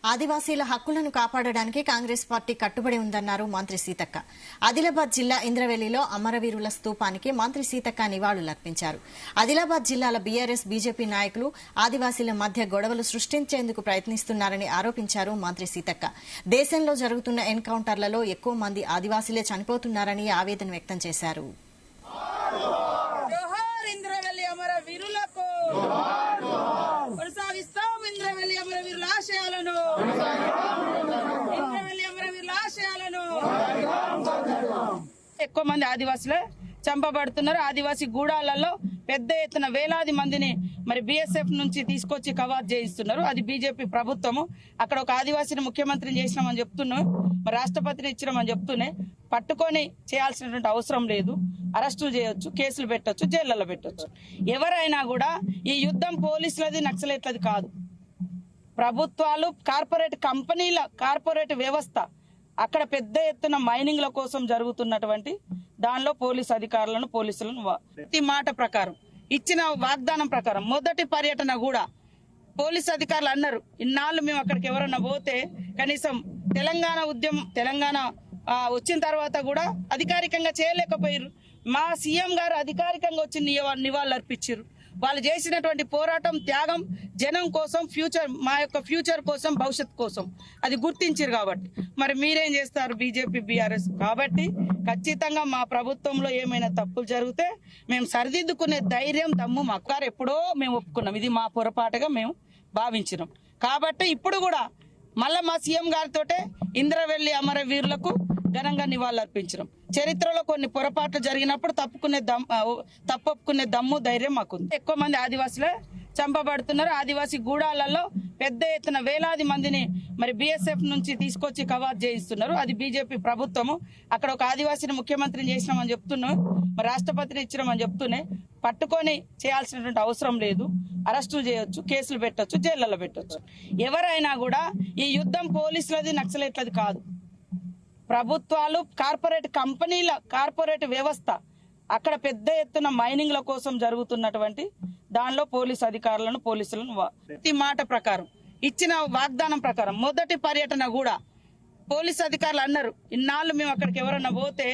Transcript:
ఆదివాసీల హక్కులను కాపాడడానికి కాంగ్రెస్ పార్టీ కట్టుబడి ఉందన్నారు మంత్రి సీతక్క. ఆదిలాబాద్ జిల్లా ఇంద్రవెల్లిలో అమరవీరుల స్తూపానికి మంత్రి సీతక్క నివాళులర్పించారు. ఆదిలాబాద్ జిల్లాల బీఆర్ఎస్ బీజేపీ నాయకులు ఆదివాసీల మధ్య గొడవలు సృష్టించేందుకు ప్రయత్నిస్తున్నారని ఆరోపించారు మంత్రి సీతక్క. దేశంలో జరుగుతున్న ఎన్కౌంటర్లలో ఎక్కువ మంది ఆదివాసీలే చనిపోతున్నారని ఆవేదన వ్యక్తం చేశారు. ఎక్కువ మంది ఆదివాసులే చంపబడుతున్నారు. ఆదివాసీ గూడాలలో పెద్ద ఎత్తున వేలాది మందిని మరి బీఎస్ఎఫ్ నుంచి తీసుకొచ్చి కవాత్ చేయిస్తున్నారు. అది బీజేపీ ప్రభుత్వము. అక్కడ ఒక ఆదివాసీని ముఖ్యమంత్రిని చేసినామని చెప్తున్నాం, మరి రాష్ట్రపతిని ఇచ్చినామని చెప్తూనే పట్టుకొని చేయాల్సినటువంటి అవసరం లేదు. అరెస్టులు చేయొచ్చు, కేసులు పెట్టొచ్చు, జైళ్లలో పెట్టొచ్చు. ఎవరైనా కూడా ఈ యుద్ధం పోలీసులది నక్సలైట్లది కాదు. ప్రభుత్వాలు కార్పొరేట్ కంపెనీల కార్పొరేట్ వ్యవస్థ అక్కడ పెద్ద ఎత్తున మైనింగ్ల కోసం జరుగుతున్నటువంటి దానిలో పోలీసులను ప్రతి మాట ప్రకారం ఇచ్చిన వాగ్దానం ప్రకారం మొదటి పర్యటన కూడా పోలీసు అధికారులు అన్నారు, ఇన్నాళ్ళు మేము అక్కడికి ఎవరన్నా పోతే కనీసం తెలంగాణ వచ్చిన తర్వాత కూడా అధికారికంగా చేయలేకపోయారు. మా సీఎం గారు అధికారికంగా వచ్చి నివాళులు అర్పించారు. వాళ్ళు చేసినటువంటి పోరాటం, త్యాగం జనం కోసం, మా యొక్క ఫ్యూచర్ కోసం, భవిష్యత్ కోసం అది గుర్తించారు. కాబట్టి మరి మీరేం చేస్తారు బీజేపీ బీఆర్ఎస్? కాబట్టి ఖచ్చితంగా మా ప్రభుత్వంలో ఏమైనా తప్పులు జరిగితే మేము సరిదిద్దుకునే ధైర్యం, దమ్ము మాకు ఎప్పుడో మేము ఒప్పుకున్నాం. ఇది మా పొరపాటుగా మేము భావించినాం. కాబట్టి ఇప్పుడు కూడా మళ్ళా మా సీఎం గారితో ఇంద్రవెల్లి అమరవీరులకు ఘనంగా నివాళులర్పించడం. చరిత్రలో కొన్ని పొరపాట్లు జరిగినప్పుడు తప్పుకునే దమ్ము, ధైర్యం మాకుంది. ఎక్కువ మంది ఆదివాసులే చంపబడుతున్నారు. ఆదివాసీ గూడాలలో పెద్ద ఎత్తున వేలాది మందిని మరి బీఎస్ఎఫ్ నుంచి తీసుకొచ్చి కవాత్ చేయిస్తున్నారు. అది బీజేపీ ప్రభుత్వము. అక్కడ ఒక ఆదివాసీని ముఖ్యమంత్రిని చేసినామని చెప్తున్నాం, మరి రాష్ట్రపతిని ఇచ్చినామని చెప్తూనే పట్టుకొని చేయాల్సినటువంటి అవసరం లేదు. అరెస్టులు చేయొచ్చు, కేసులు పెట్టొచ్చు, జైళ్లలో పెట్టొచ్చు. ఎవరైనా కూడా ఈ యుద్ధం పోలీసులది నక్సలైట్లది కాదు. ప్రభుత్వాలు కార్పొరేట్ కంపెనీల కార్పొరేట్ వ్యవస్థ అక్కడ పెద్ద ఎత్తున మైనింగ్ల కోసం జరుగుతున్నటువంటి దానిలో పోలీసులను ప్రతి మాట ప్రకారం ఇచ్చిన వాగ్దానం ప్రకారం మొదటి పర్యటన కూడా పోలీసు అధికారులు అన్నారు, ఇన్నాళ్ళు మేము అక్కడికి ఎవరన్నా పోతే